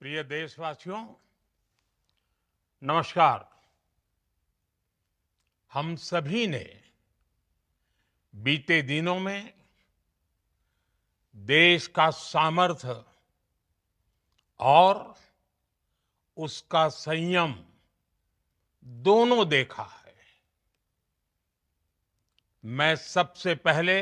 प्रिय देशवासियों, नमस्कार। हम सभी ने बीते दिनों में देश का सामर्थ्य और उसका संयम दोनों देखा है। मैं सबसे पहले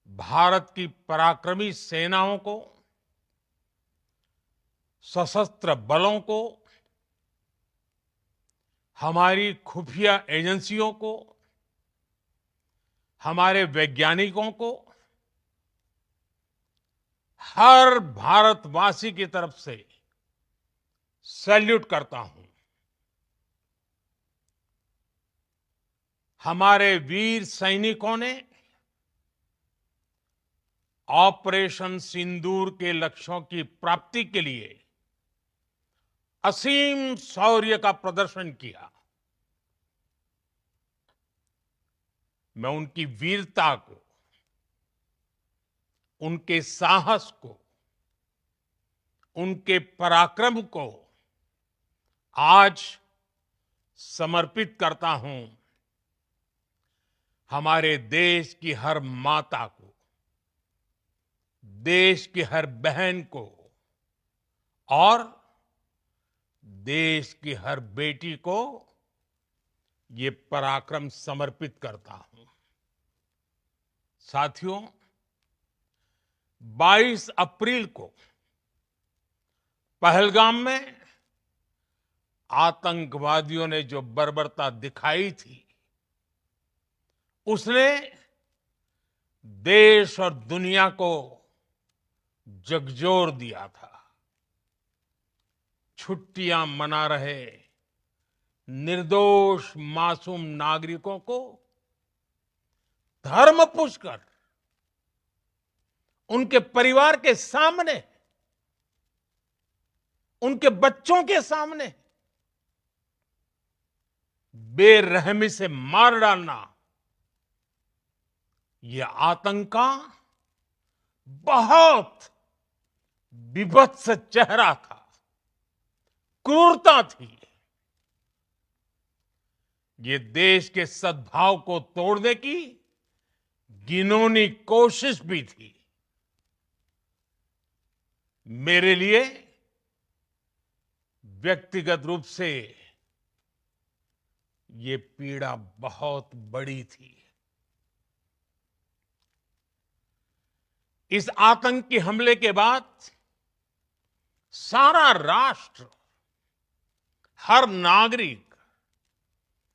भारत की पराक्रमी सेनाओं को, सशस्त्र बलों को, हमारी खुफिया एजेंसियों को, हमारे वैज्ञानिकों को, हर भारतवासी की तरफ से सैल्यूट करता हूं। हमारे वीर सैनिकों ने ऑपरेशन सिंदूर के लक्ष्यों की प्राप्ति के लिए असीम शौर्य का प्रदर्शन किया। मैं उनकी वीरता को, उनके साहस को, उनके पराक्रम को आज समर्पित करता हूं हमारे देश की हर माता को, देश की हर बहन को और देश की हर बेटी को ये पराक्रम समर्पित करता हूं। साथियों, 22 अप्रैल को पहलगाम में आतंकवादियों ने जो बर्बरता दिखाई थी, उसने देश और दुनिया को झकझोर दिया था। छुट्टियां मना रहे निर्दोष मासूम नागरिकों को धर्म पूछकर उनके परिवार के सामने, उनके बच्चों के सामने बेरहमी से मार डालना, यह आतंक का बहुत विभत्स चेहरा था, क्रूरता थी। ये देश के सद्भाव को तोड़ने की घिनौनी कोशिश भी थी। मेरे लिए व्यक्तिगत रूप से ये पीड़ा बहुत बड़ी थी। इस आतंकी हमले के बाद सारा राष्ट्र, हर नागरिक,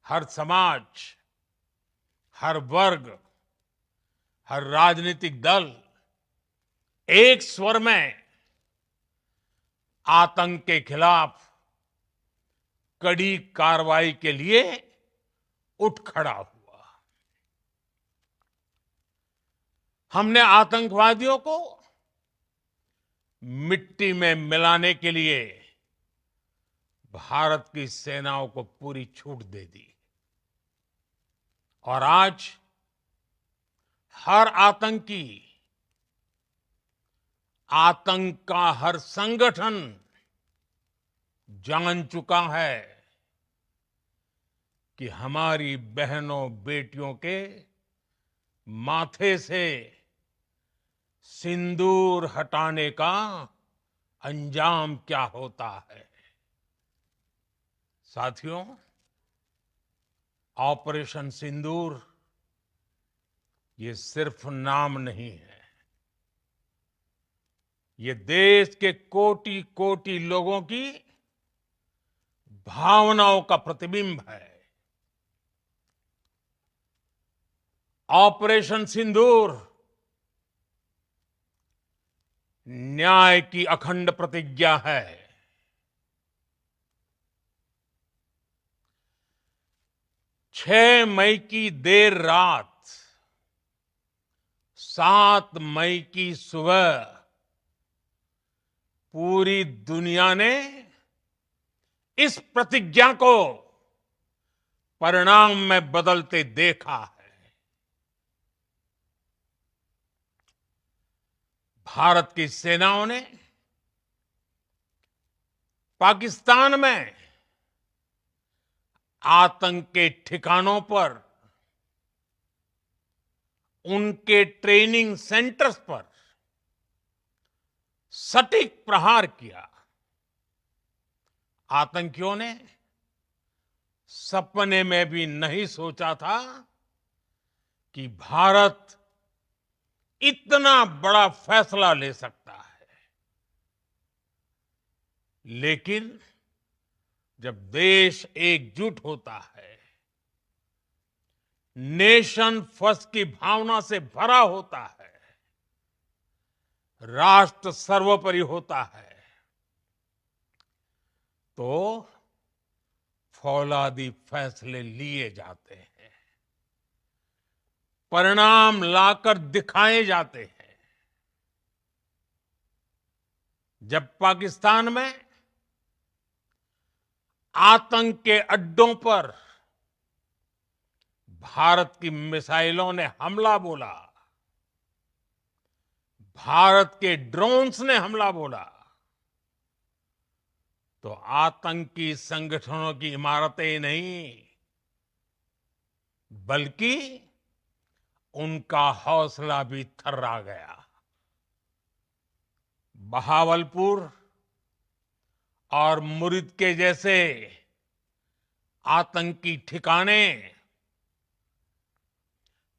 हर समाज, हर वर्ग, हर राजनीतिक दल एक स्वर में आतंक के खिलाफ कड़ी कार्रवाई के लिए उठ खड़ा हुआ। हमने आतंकवादियों को मिट्टी में मिलाने के लिए भारत की सेनाओं को पूरी छूट दे दी और आज हर आतंकी, आतंक का हर संगठन जान चुका है कि हमारी बहनों बेटियों के माथे से सिंदूर हटाने का अंजाम क्या होता है। साथियों, ऑपरेशन सिंदूर ये सिर्फ नाम नहीं है, ये देश के कोटि कोटि लोगों की भावनाओं का प्रतिबिंब है। ऑपरेशन सिंदूर न्याय की अखंड प्रतिज्ञा है। 6 मई की देर रात, 7 मई की सुबह पूरी दुनिया ने इस प्रतिज्ञा को परिणाम में बदलते देखा है। भारत की सेनाओं ने पाकिस्तान में आतंक के ठिकानों पर, उनके ट्रेनिंग सेंटर्स पर सटीक प्रहार किया। आतंकियों ने सपने में भी नहीं सोचा था कि भारत इतना बड़ा फैसला ले सकता है। लेकिन जब देश एकजुट होता है, नेशन फर्स्ट की भावना से भरा होता है, राष्ट्र सर्वोपरि होता है, तो फौलादी फैसले लिए जाते हैं, परिणाम लाकर दिखाए जाते हैं। जब पाकिस्तान में आतंक के अड्डों पर भारत की मिसाइलों ने हमला बोला, भारत के ड्रोन्स ने हमला बोला, तो आतंकी संगठनों की इमारतें नहीं, बल्कि उनका हौसला भी थर्रा गया। बहावलपुर और मुरिद के जैसे आतंकी ठिकाने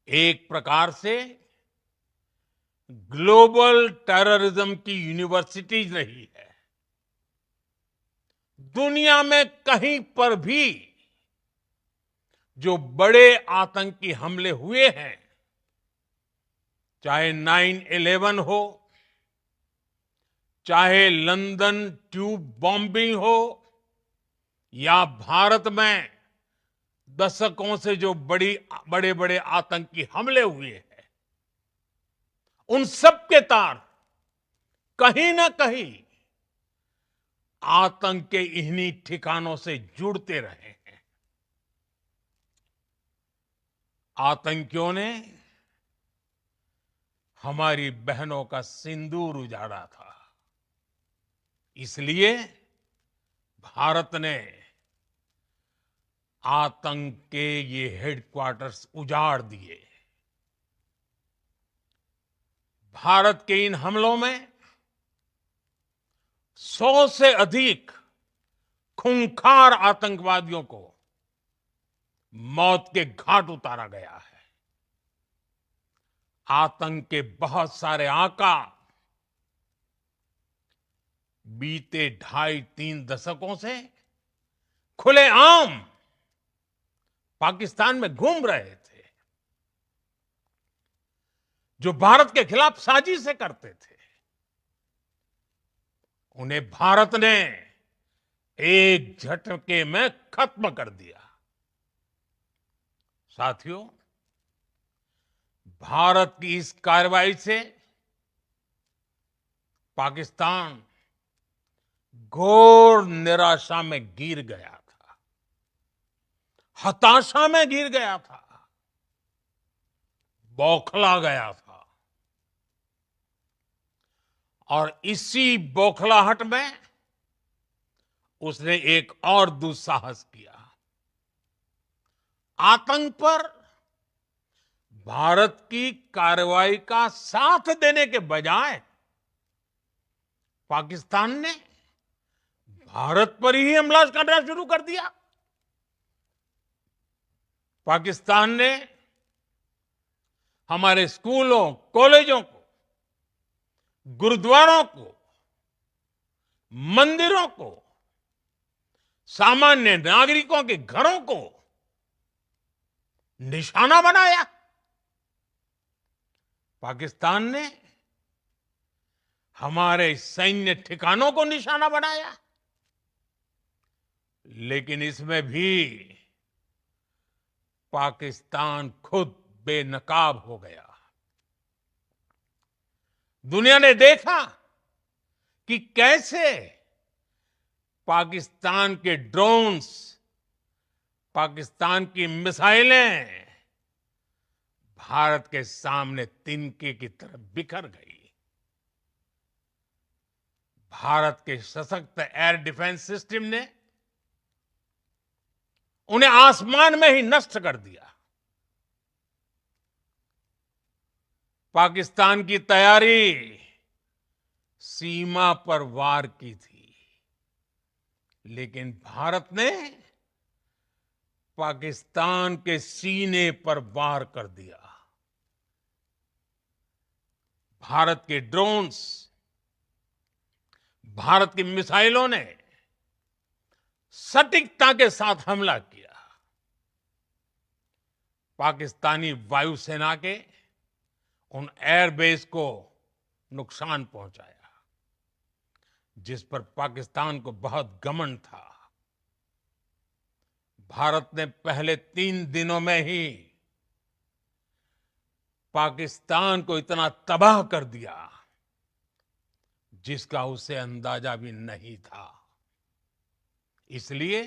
एक प्रकार से ग्लोबल टेररिज्म की यूनिवर्सिटीज रही है। दुनिया में कहीं पर भी जो बड़े आतंकी हमले हुए हैं, चाहे 9/11 हो, चाहे लंदन ट्यूब बॉम्बिंग हो, या भारत में दशकों से जो बड़े बड़े आतंकी हमले हुए हैं, उन सब के तार कहीं ना कहीं आतंक के इन्हीं ठिकानों से जुड़ते रहे हैं। आतंकियों ने हमारी बहनों का सिंदूर उजाड़ा था, इसलिए भारत ने आतंक के ये हेडक्वार्टर्स उजाड़ दिए। भारत के इन हमलों में 100 से अधिक खूंखार आतंकवादियों को मौत के घाट उतारा गया है। आतंक के बहुत सारे आका बीते 2.5-3 दशकों से खुलेआम पाकिस्तान में घूम रहे थे, जो भारत के खिलाफ साजिशें करते थे। उन्हें भारत ने एक झटके में खत्म कर दिया। साथियों, भारत की इस कार्रवाई से पाकिस्तान घोर निराशा में गिर गया था, हताशा में गिर गया था, बौखला गया था। और इसी बौखलाहट में उसने एक और दुस्साहस किया। आतंक पर भारत की कार्रवाई का साथ देने के बजाय पाकिस्तान ने भारत पर ही हमला करना शुरू कर दिया। पाकिस्तान ने हमारे स्कूलों, कॉलेजों को, गुरुद्वारों को, मंदिरों को, सामान्य नागरिकों के घरों को निशाना बनाया। पाकिस्तान ने हमारे सैन्य ठिकानों को निशाना बनाया। लेकिन इसमें भी पाकिस्तान खुद बेनकाब हो गया। दुनिया ने देखा कि कैसे पाकिस्तान के ड्रोन्स, पाकिस्तान की मिसाइलें भारत के सामने तिनके की तरह बिखर गई। भारत के सशक्त एयर डिफेंस सिस्टम ने उन्हें आसमान में ही नष्ट कर दिया। पाकिस्तान की तैयारी सीमा पर वार की थी, लेकिन भारत ने पाकिस्तान के सीने पर वार कर दिया। भारत के ड्रोन्स, भारत की मिसाइलों ने सटीकता के साथ हमला किया। पाकिस्तानी वायुसेना के उन एयरबेस को नुकसान पहुंचाया, जिस पर पाकिस्तान को बहुत घमंड था। भारत ने पहले 3 दिनों में ही पाकिस्तान को इतना तबाह कर दिया, जिसका उसे अंदाजा भी नहीं था। इसलिए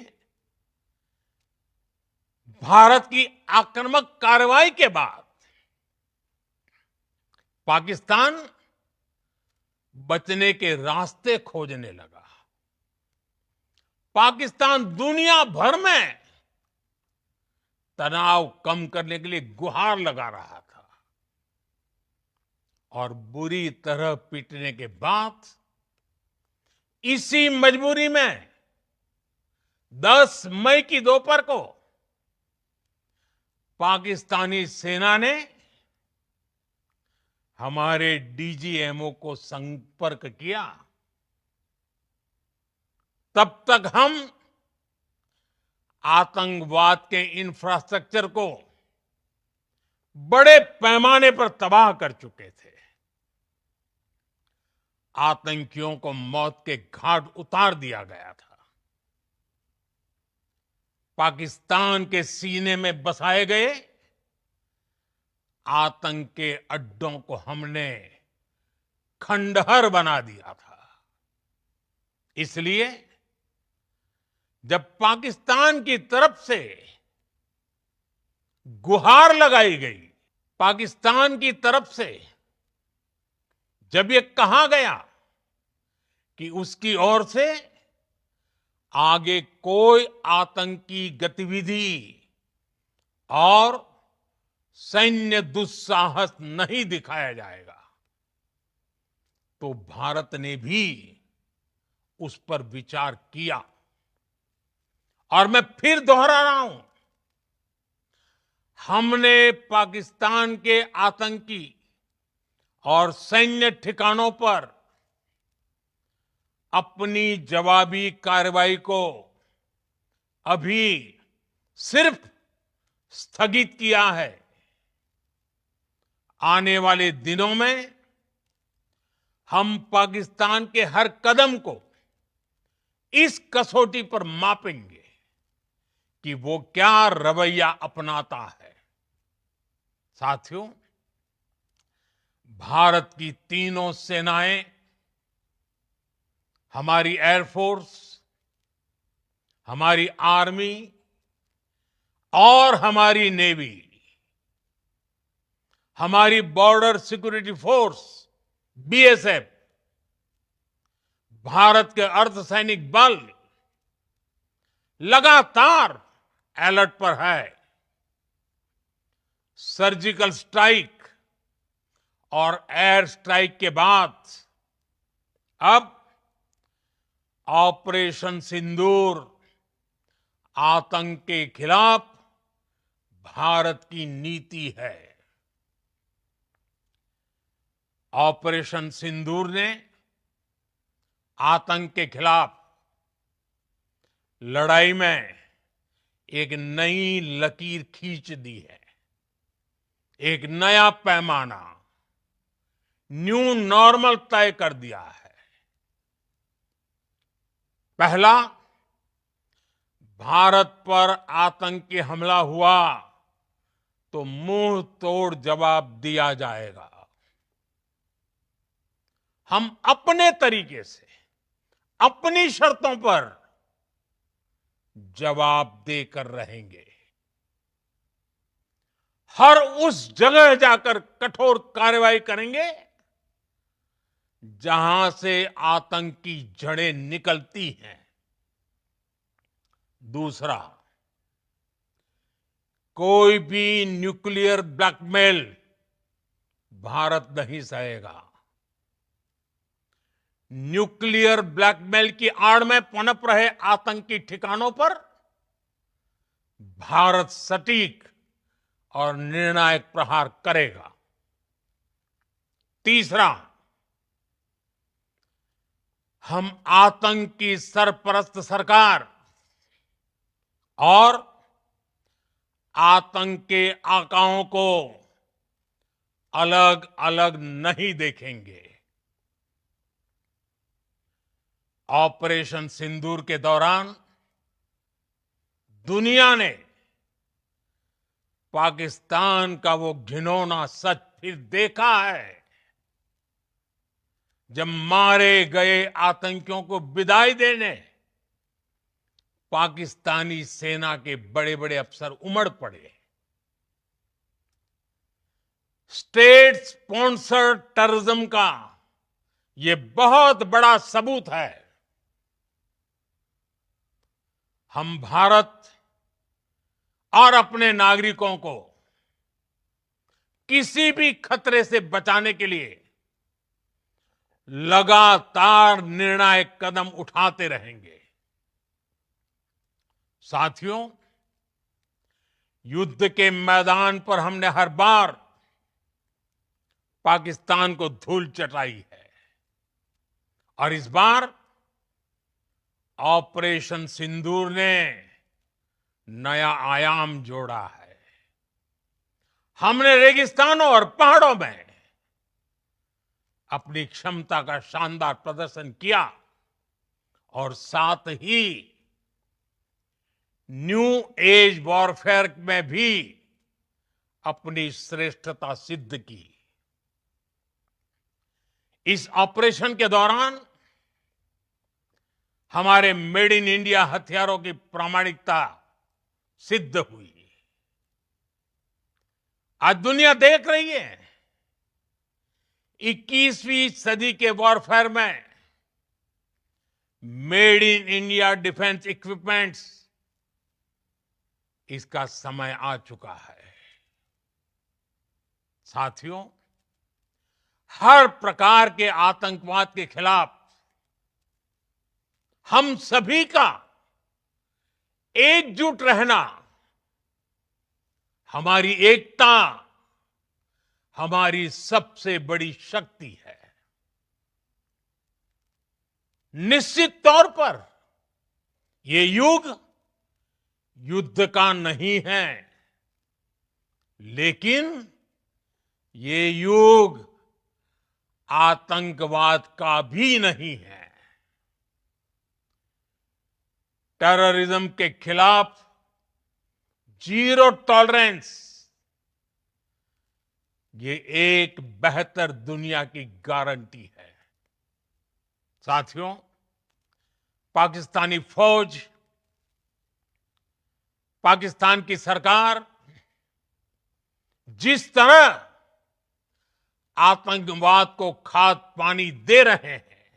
भारत की आक्रामक कार्रवाई के बाद पाकिस्तान बचने के रास्ते खोजने लगा। पाकिस्तान दुनिया भर में तनाव कम करने के लिए गुहार लगा रहा था, और बुरी तरह पीटने के बाद इसी मजबूरी में 10 मई की दोपहर को पाकिस्तानी सेना ने हमारे डीजीएमओ को संपर्क किया। तब तक हम आतंकवाद के इंफ्रास्ट्रक्चर को बड़े पैमाने पर तबाह कर चुके थे। आतंकियों को मौत के घाट उतार दिया गया था। पाकिस्तान के सीने में बसाए गए आतंक के अड्डों को हमने खंडहर बना दिया था। इसलिए जब पाकिस्तान की तरफ से गुहार लगाई गई, पाकिस्तान की तरफ से जब ये कहा गया कि उसकी ओर से आगे कोई आतंकी गतिविधि और सैन्य दुस्साहस नहीं दिखाया जाएगा, तो भारत ने भी उस पर विचार किया। और मैं फिर दोहरा रहा हूं, हमने पाकिस्तान के आतंकी और सैन्य ठिकानों पर अपनी जवाबी कार्रवाई को अभी सिर्फ स्थगित किया है। आने वाले दिनों में हम पाकिस्तान के हर कदम को इस कसौटी पर मापेंगे कि वो क्या रवैया अपनाता है। साथियों, भारत की तीनों सेनाएं, हमारी एयरफोर्स, हमारी आर्मी और हमारी नेवी, हमारी border security force BSF, Bharat के अर्धसैनिक बल लगातार अलर्ट पर है। सर्जिकल स्ट्राइक और एयर स्ट्राइक के बाद अब ऑपरेशन सिंदूर आतंक के खिलाफ भारत की नीति है। ऑपरेशन सिंदूर ने आतंक के खिलाफ लड़ाई में एक नई लकीर खींच दी है, एक नया पैमाना, न्यू नॉर्मल तय कर दिया है। पहला, भारत पर आतंकी हमला हुआ तो मुंह तोड़ जवाब दिया जाएगा। हम अपने तरीके से, अपनी शर्तों पर जवाब देकर रहेंगे। हर उस जगह जाकर कठोर कार्रवाई करेंगे जहां से आतंक की जड़ें निकलती हैं। दूसरा, कोई भी न्यूक्लियर ब्लैकमेल भारत नहीं सहेगा। न्यूक्लियर ब्लैकमेल की आड़ में पनप रहे आतंकी ठिकानों पर भारत सटीक और निर्णायक प्रहार करेगा। तीसरा, हम आतंक की सरपरस्त सरकार और आतंक के आकाओं को अलग अलग नहीं देखेंगे। ऑपरेशन सिंदूर के दौरान दुनिया ने पाकिस्तान का वो घिनौना सच फिर देखा है, जब मारे गए आतंकियों को विदाई देने पाकिस्तानी सेना के बड़े बड़े अफसर उमड़ पड़े। स्टेट स्पॉन्सर्ड टेररिज्म का ये बहुत बड़ा सबूत है। हम भारत और अपने नागरिकों को किसी भी खतरे से बचाने के लिए लगातार निर्णायक कदम उठाते रहेंगे। साथियों, युद्ध के मैदान पर हमने हर बार पाकिस्तान को धूल चटाई है और इस बार ऑपरेशन सिंदूर ने नया आयाम जोड़ा है। हमने रेगिस्तानों और पहाड़ों में अपनी क्षमता का शानदार प्रदर्शन किया और साथ ही न्यू एज वॉरफेयर में भी अपनी श्रेष्ठता सिद्ध की। इस ऑपरेशन के दौरान हमारे मेड इन इंडिया हथियारों की प्रामाणिकता सिद्ध हुई। आज दुनिया देख रही है 21वीं सदी के वॉरफेयर में made in India defence equipments, इसका समय आ चुका है। साथियों, हर प्रकार के आतंकवाद के खिलाफ हम सभी का एकजुट रहना, हमारी एकता हमारी सबसे बड़ी शक्ति है। निश्चित तौर पर ये युग युद्ध का नहीं है, लेकिन ये युग आतंकवाद का भी नहीं है। टेररिज्म के खिलाफ जीरो टॉलरेंस, ये एक बेहतर दुनिया की गारंटी है। साथियों, पाकिस्तानी फौज, पाकिस्तान की सरकार जिस तरह आतंकवाद को खाद पानी दे रहे हैं,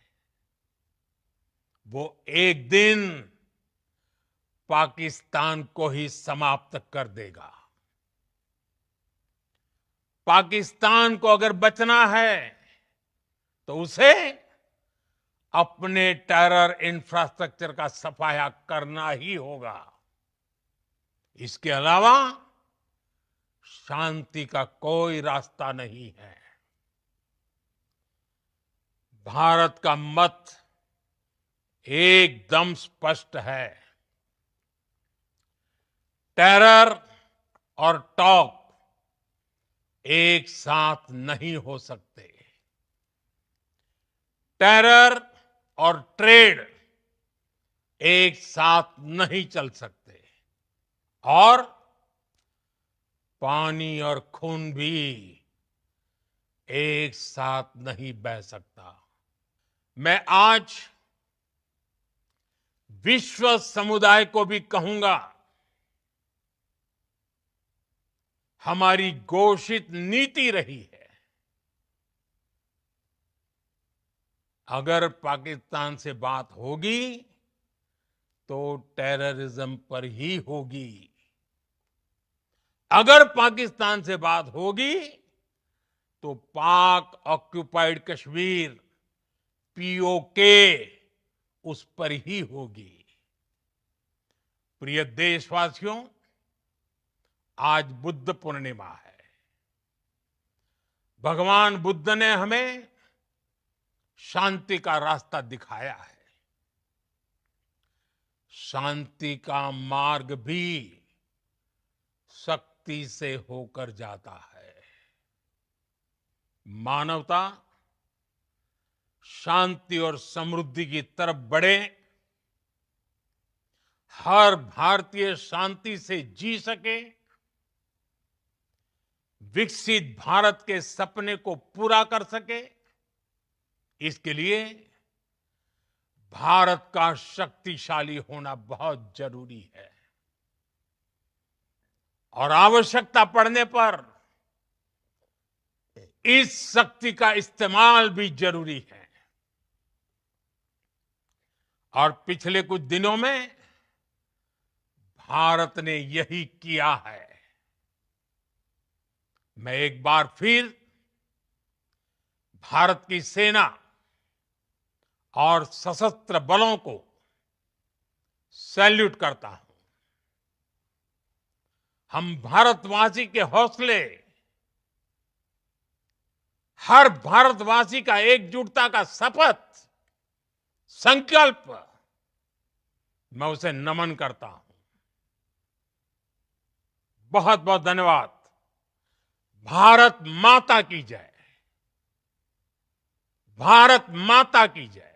वो एक दिन पाकिस्तान को ही समाप्त कर देगा। पाकिस्तान को अगर बचना है तो उसे अपने टेरर इंफ्रास्ट्रक्चर का सफाया करना ही होगा। इसके अलावा शांति का कोई रास्ता नहीं है। भारत का मत एकदम स्पष्ट है। टेरर और टॉक एक साथ नहीं हो सकते। टेरर और ट्रेड एक साथ नहीं चल सकते और पानी और खून भी एक साथ नहीं बह सकता। मैं आज विश्व समुदाय को भी कहूंगा, हमारी घोषित नीति रही है अगर पाकिस्तान से बात होगी तो टेररिज्म पर ही होगी। अगर पाकिस्तान से बात होगी तो पाक ऑक्युपाइड कश्मीर पीओके उस पर ही होगी। प्रिय देशवासियों, आज बुद्ध पूर्णिमा है। भगवान बुद्ध ने हमें शांति का रास्ता दिखाया है। शांति का मार्ग भी शक्ति से होकर जाता है। मानवता शांति और समृद्धि की तरफ बढ़े, हर भारतीय शांति से जी सके, विकसित भारत के सपने को पूरा कर सके, इसके लिए भारत का शक्तिशाली होना बहुत जरूरी है। और आवश्यकता पड़ने पर इस शक्ति का इस्तेमाल भी जरूरी है। और पिछले कुछ दिनों में भारत ने यही किया है। मैं एक बार फिर भारत की सेना और सशस्त्र बलों को सैल्यूट करता हूं। हम भारतवासी के हौसले, हर भारतवासी का एकजुटता का शपथ, संकल्प, मैं उसे नमन करता हूं। बहुत बहुत धन्यवाद। भारत माता की जय। भारत माता की जय।